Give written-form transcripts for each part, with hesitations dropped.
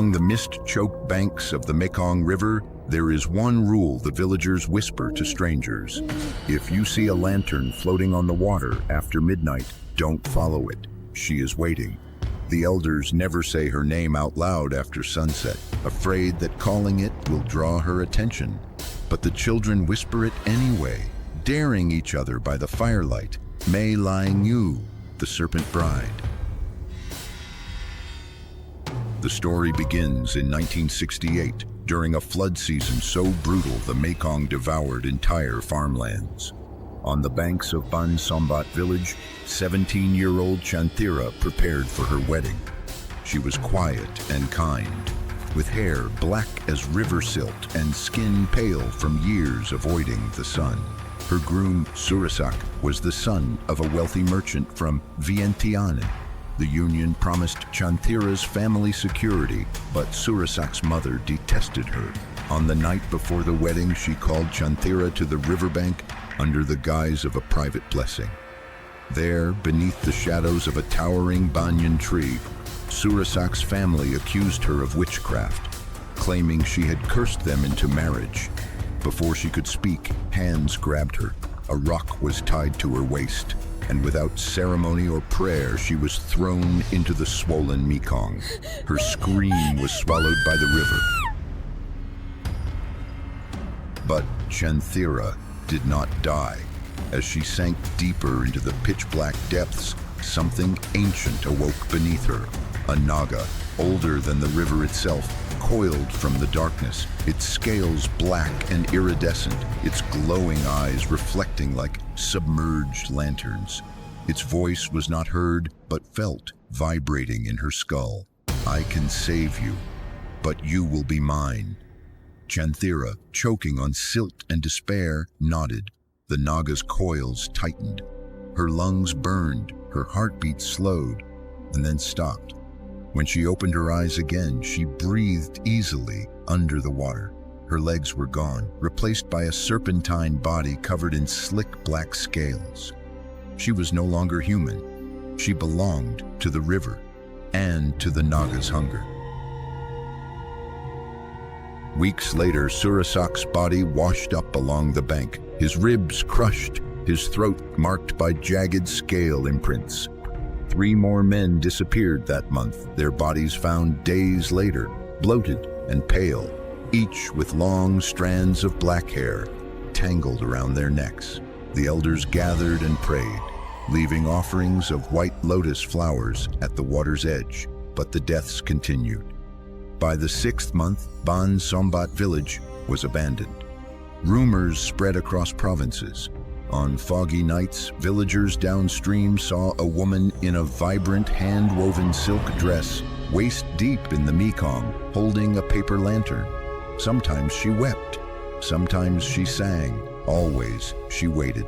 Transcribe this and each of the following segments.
Along the mist-choked banks of the Mekong River, there is one rule the villagers whisper to strangers. If you see a lantern floating on the water after midnight, don't follow it. She is waiting. The elders never say her name out loud after sunset, afraid that calling it will draw her attention. But the children whisper it anyway, daring each other by the firelight. May Lang Yu, the serpent bride. The story begins in 1968, during a flood season so brutal the Mekong devoured entire farmlands. On the banks of Ban Sombat village, 17-year-old Chanthira prepared for her wedding. She was quiet and kind, with hair black as river silt and skin pale from years avoiding the sun. Her groom, Surasak, was the son of a wealthy merchant from Vientiane. The union promised Chanthira's family security, but Surasak's mother detested her. On the night before the wedding, she called Chanthira to the riverbank under the guise of a private blessing. There, beneath the shadows of a towering banyan tree, Surasak's family accused her of witchcraft, claiming she had cursed them into marriage. Before she could speak, hands grabbed her. A rock was tied to her waist, and without ceremony or prayer, she was thrown into the swollen Mekong. Her scream was swallowed by the river. But Chanthira did not die. As she sank deeper into the pitch-black depths, something ancient awoke beneath her. A naga, older than the river itself, coiled from the darkness, its scales black and iridescent, its glowing eyes reflecting like submerged lanterns. Its voice was not heard, but felt, vibrating in her skull. I can save you, but you will be mine. Chanthira, choking on silt and despair, nodded. The naga's coils tightened. Her lungs burned, her heartbeat slowed, and then stopped. When she opened her eyes again, she breathed easily under the water. Her legs were gone, replaced by a serpentine body covered in slick black scales. She was no longer human. She belonged to the river and to the naga's hunger. Weeks later, Surasak's body washed up along the bank, his ribs crushed, his throat marked by jagged scale imprints. 3 more men disappeared that month, their bodies found days later, bloated and pale, each with long strands of black hair tangled around their necks. The elders gathered and prayed, leaving offerings of white lotus flowers at the water's edge, but the deaths continued. By the 6th month, Ban Sombat village was abandoned. Rumors spread across provinces. On foggy nights, villagers downstream saw a woman in a vibrant hand-woven silk dress, waist-deep in the Mekong, holding a paper lantern. Sometimes she wept, sometimes she sang, always she waited.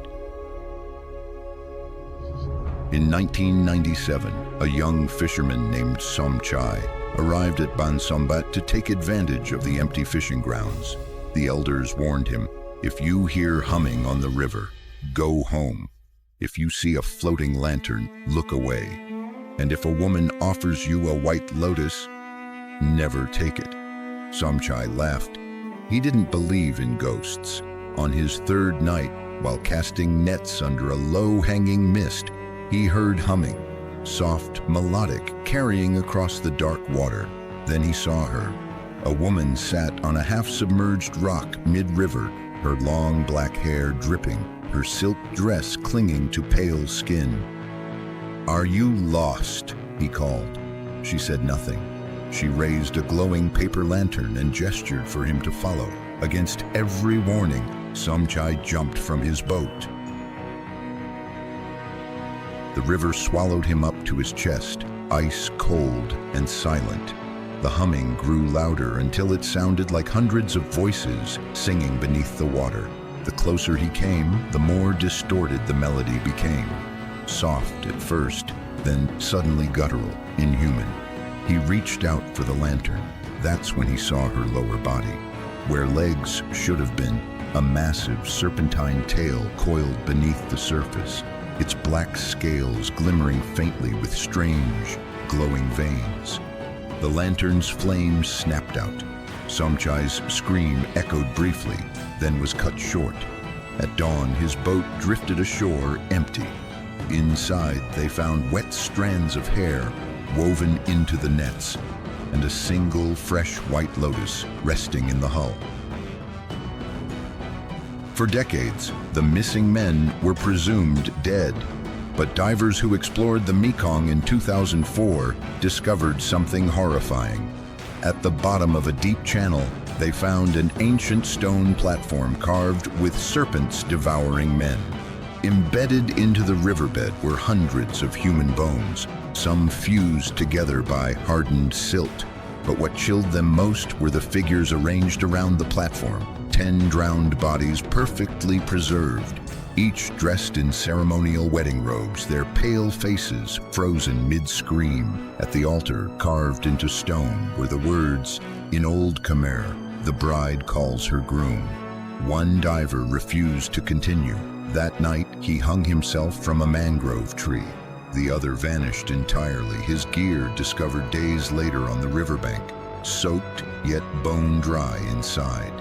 In 1997, a young fisherman named Somchai arrived at Ban Sombat to take advantage of the empty fishing grounds. The elders warned him, if you hear humming on the river, go home. If you see a floating lantern, look away. And if a woman offers you a white lotus, never take it. Somchai laughed. He didn't believe in ghosts. On his 3rd night, while casting nets under a low-hanging mist, he heard humming, soft, melodic, carrying across the dark water. Then he saw her. A woman sat on a half-submerged rock mid-river, her long black hair dripping, her silk dress clinging to pale skin. "Are you lost?" he called. She said nothing. She raised a glowing paper lantern and gestured for him to follow. Against every warning, Somchai jumped from his boat. The river swallowed him up to his chest, ice cold and silent. The humming grew louder until it sounded like hundreds of voices singing beneath the water. The closer he came, the more distorted the melody became. Soft at first, then suddenly guttural, inhuman. He reached out for the lantern. That's when he saw her lower body. Where legs should have been, a massive serpentine tail coiled beneath the surface, its black scales glimmering faintly with strange, glowing veins. The lantern's flames snapped out. Somchai's scream echoed briefly, then was cut short. At dawn, his boat drifted ashore empty. Inside, they found wet strands of hair woven into the nets, and a single fresh white lotus resting in the hull. For decades, the missing men were presumed dead, but divers who explored the Mekong in 2004 discovered something horrifying. At the bottom of a deep channel, they found an ancient stone platform carved with serpents devouring men. Embedded into the riverbed were hundreds of human bones, some fused together by hardened silt. But what chilled them most were the figures arranged around the platform, 10 drowned bodies perfectly preserved, each dressed in ceremonial wedding robes, their pale faces frozen mid-scream. At the altar, carved into stone, were the words, in Old Khmer, "The bride calls her groom." One diver refused to continue. That night, he hung himself from a mangrove tree. The other vanished entirely, his gear discovered days later on the riverbank, soaked yet bone dry inside.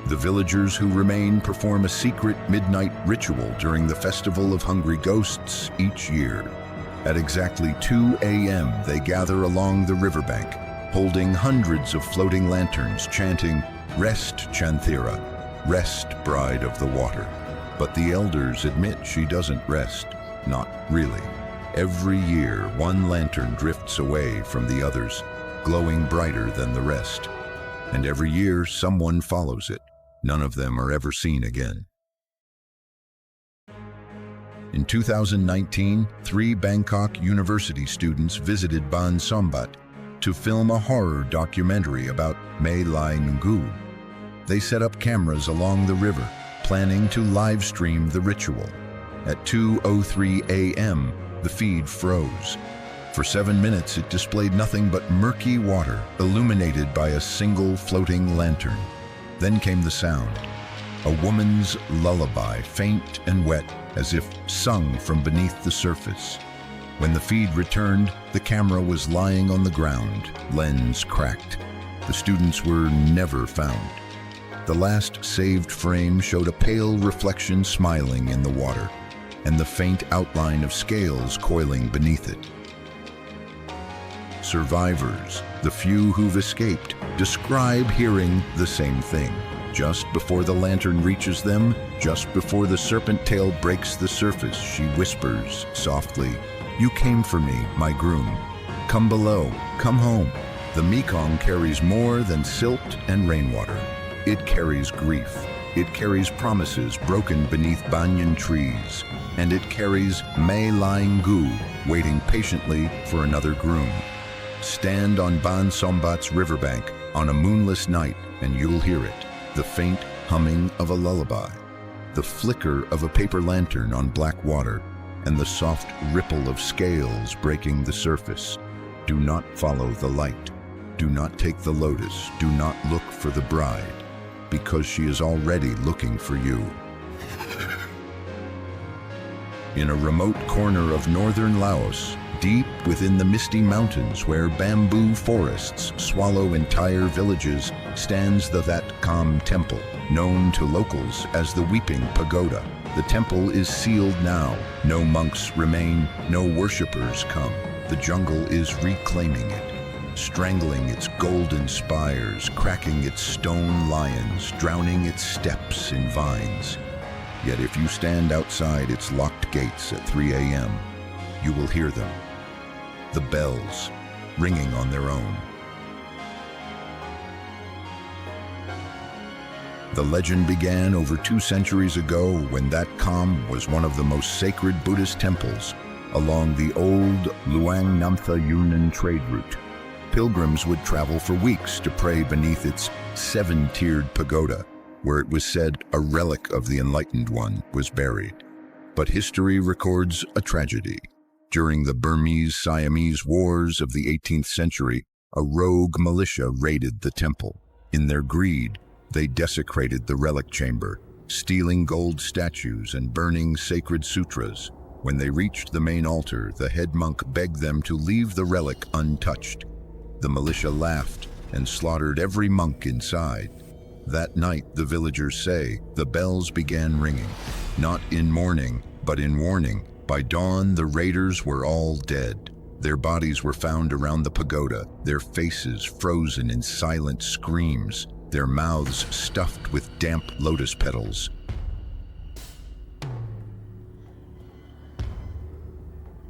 The villagers who remain perform a secret midnight ritual during the Festival of Hungry Ghosts each year. At exactly 2 a.m., they gather along the riverbank, holding hundreds of floating lanterns, chanting, "Rest, Chanthira, rest, bride of the water." But the elders admit she doesn't rest. Not really. Every year, one lantern drifts away from the others, glowing brighter than the rest. And every year, someone follows it. None of them are ever seen again. In 2019, 3 Bangkok University students visited Ban Sombat to film a horror documentary about Mae Lai Ngu. They set up cameras along the river, planning to live stream the ritual. At 2:03 a.m., the feed froze. For 7 minutes, it displayed nothing but murky water, illuminated by a single floating lantern. Then came the sound, a woman's lullaby, faint and wet, as if sung from beneath the surface. When the feed returned, the camera was lying on the ground, lens cracked. The students were never found. The last saved frame showed a pale reflection smiling in the water, and the faint outline of scales coiling beneath it. Survivors, the few who've escaped, describe hearing the same thing. Just before the lantern reaches them, just before the serpent tail breaks the surface, she whispers softly, "You came for me, my groom. Come below, come home." The Mekong carries more than silt and rainwater. It carries grief. It carries promises broken beneath banyan trees. And it carries Mae Lai Ngu waiting patiently for another groom. Stand on Ban Sombat's riverbank on a moonless night and you'll hear it. The faint humming of a lullaby, the flicker of a paper lantern on black water, and the soft ripple of scales breaking the surface. Do not follow the light. Do not take the lotus. Do not look for the bride, because she is already looking for you. In a remote corner of northern Laos, deep within the misty mountains where bamboo forests swallow entire villages, stands the That Kam Temple, known to locals as the Weeping Pagoda. The temple is sealed now. No monks remain, no worshippers come. The jungle is reclaiming it, strangling its golden spires, cracking its stone lions, drowning its steps in vines. Yet if you stand outside its locked gates at 3 a.m., you will hear them. The bells ringing on their own. The legend began over 2 centuries ago when that Kam was one of the most sacred Buddhist temples along the old Luang Namtha Yunnan trade route. Pilgrims would travel for weeks to pray beneath its 7-tiered pagoda, where it was said a relic of the Enlightened One was buried. But history records a tragedy. During the Burmese-Siamese Wars of the 18th century, a rogue militia raided the temple. In their greed, they desecrated the relic chamber, stealing gold statues and burning sacred sutras. When they reached the main altar, the head monk begged them to leave the relic untouched. The militia laughed and slaughtered every monk inside. That night, the villagers say, the bells began ringing, not in mourning, but in warning. By dawn, the raiders were all dead. Their bodies were found around the pagoda, their faces frozen in silent screams, their mouths stuffed with damp lotus petals.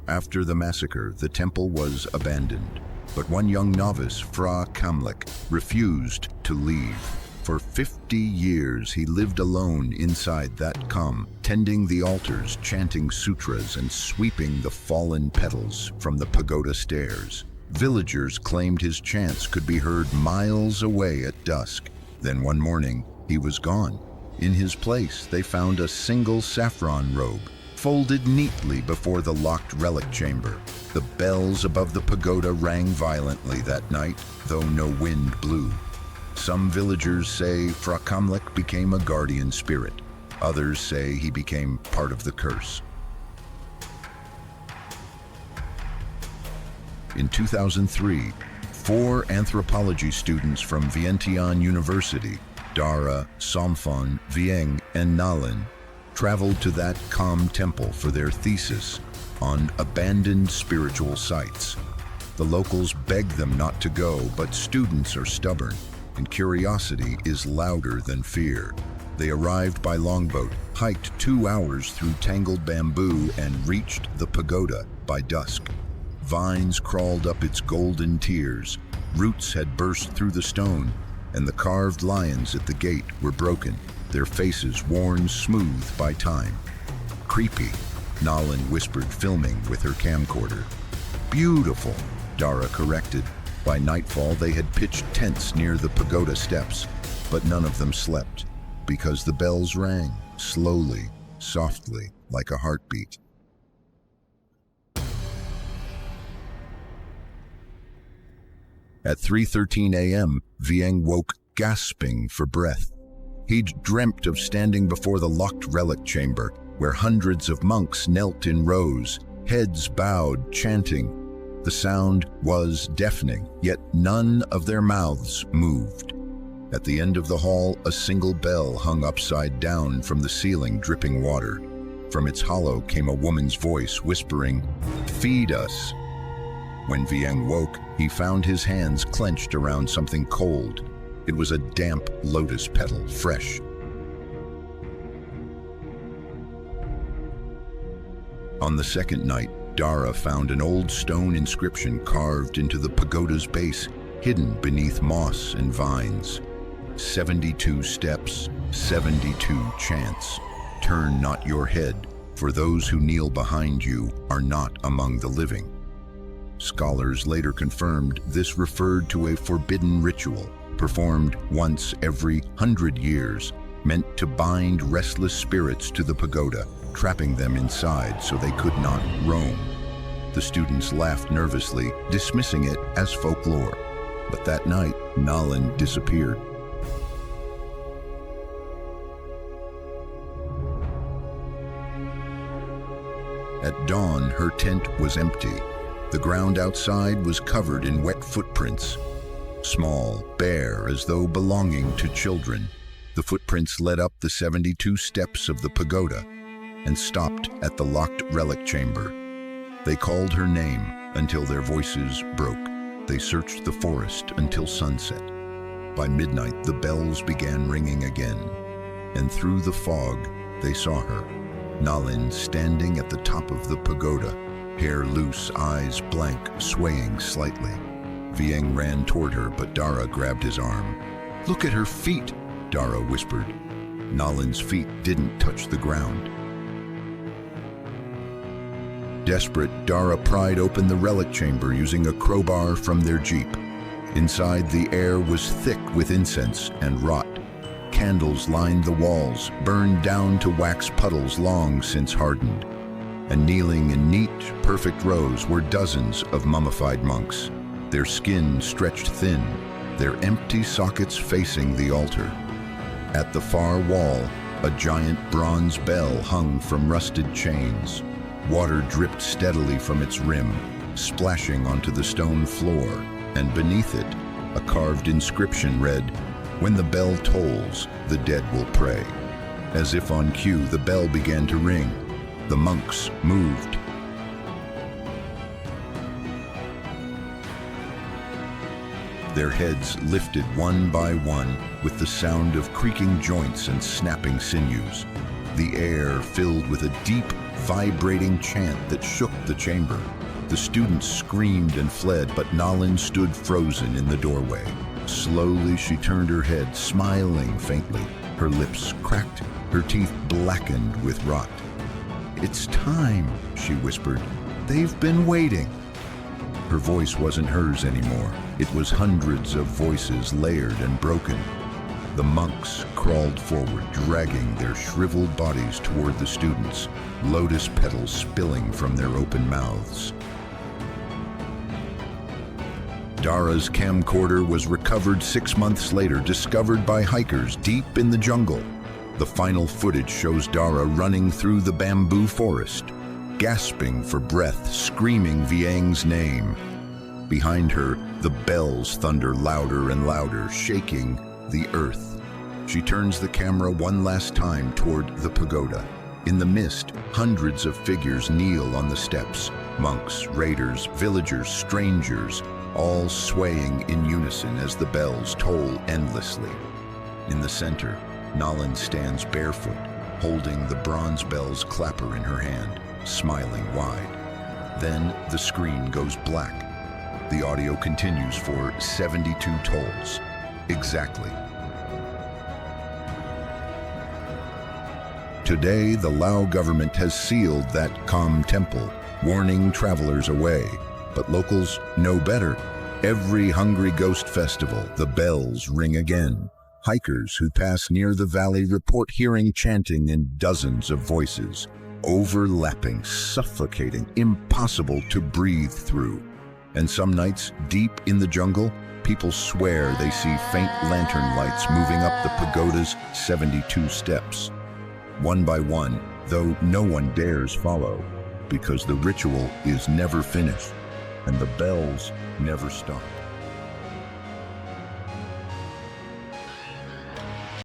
After the massacre, the temple was abandoned, but one young novice, Fra Kamlek, refused to leave. For 50 years, he lived alone inside that com, tending the altars, chanting sutras, and sweeping the fallen petals from the pagoda stairs. Villagers claimed his chants could be heard miles away at dusk. Then one morning, he was gone. In his place, they found a single saffron robe, folded neatly before the locked relic chamber. The bells above the pagoda rang violently that night, though no wind blew. Some villagers say Fra Kamlek became a guardian spirit. Others say he became part of the curse. In 2003, 4 anthropology students from Vientiane University, Dara, Somphon, Vieng, and Nalin, traveled to that Kam temple for their thesis on abandoned spiritual sites. The locals begged them not to go, but students are stubborn, and curiosity is louder than fear. They arrived by longboat, hiked 2 hours through tangled bamboo, and reached the pagoda by dusk. Vines crawled up its golden tiers, roots had burst through the stone, and the carved lions at the gate were broken, their faces worn smooth by time. Creepy, Nalin whispered, filming with her camcorder. Beautiful, Dara corrected. By nightfall, they had pitched tents near the pagoda steps, but none of them slept, because the bells rang, slowly, softly, like a heartbeat. At 3:13 a.m., Vieng woke, gasping for breath. He'd dreamt of standing before the locked relic chamber, where hundreds of monks knelt in rows, heads bowed, chanting. The sound was deafening, yet none of their mouths moved. At the end of the hall, a single bell hung upside down from the ceiling, dripping water. From its hollow came a woman's voice, whispering, "Feed us." When Vieng woke, he found his hands clenched around something cold. It was a damp lotus petal, fresh. On the second night, Dara found an old stone inscription carved into the pagoda's base, hidden beneath moss and vines. 72 steps, 72 chants. Turn not your head, for those who kneel behind you are not among the living. Scholars later confirmed this referred to a forbidden ritual, performed once every 100 years, meant to bind restless spirits to the pagoda, trapping them inside so they could not roam. The students laughed nervously, dismissing it as folklore. But that night, Nalin disappeared. At dawn, her tent was empty. The ground outside was covered in wet footprints. Small, bare, as though belonging to children, the footprints led up the 72 steps of the pagoda and stopped at the locked relic chamber. They called her name until their voices broke. They searched the forest until sunset. By midnight, the bells began ringing again, and through the fog, they saw her, Nalin, standing at the top of the pagoda, hair loose, eyes blank, swaying slightly. Vieng ran toward her, but Dara grabbed his arm. "Look at her feet," Dara whispered. Nalin's feet didn't touch the ground. Desperate, Dara pried open the relic chamber using a crowbar from their jeep. Inside, the air was thick with incense and rot. Candles lined the walls, burned down to wax puddles long since hardened. And kneeling in neat, perfect rows were dozens of mummified monks, their skin stretched thin, their empty sockets facing the altar. At the far wall, a giant bronze bell hung from rusted chains. Water dripped steadily from its rim, splashing onto the stone floor, and beneath it, a carved inscription read, "When the bell tolls, the dead will pray." As if on cue, the bell began to ring. The monks moved. Their heads lifted one by one with the sound of creaking joints and snapping sinews. The air filled with a deep, vibrating chant that shook the chamber. The students screamed and fled, but Nalin stood frozen in the doorway. Slowly she turned her head, smiling faintly. Her lips cracked, her teeth blackened with rot. "It's time," she whispered. "They've been waiting." Her voice wasn't hers anymore. It was hundreds of voices, layered and broken. The monks crawled forward, dragging their shriveled bodies toward the students, lotus petals spilling from their open mouths. Dara's camcorder was recovered 6 months later, discovered by hikers deep in the jungle. The final footage shows Dara running through the bamboo forest, gasping for breath, screaming Vieng's name. Behind her, the bells thunder louder and louder, shaking the earth. She turns the camera one last time toward the pagoda. In the mist, hundreds of figures kneel on the steps. Monks, raiders, villagers, strangers, all swaying in unison as the bells toll endlessly. In the center, Nalin stands barefoot, holding the bronze bell's clapper in her hand, smiling wide. Then the screen goes black. The audio continues for 72 tolls. Exactly. Today, the Lao government has sealed that calm temple, warning travelers away. But locals know better. Every Hungry Ghost festival, the bells ring again. Hikers who pass near the valley report hearing chanting in dozens of voices, overlapping, suffocating, impossible to breathe through. And some nights, deep in the jungle, people swear they see faint lantern lights moving up the pagoda's 72 steps. One by one, though no one dares follow, because the ritual is never finished and the bells never stop.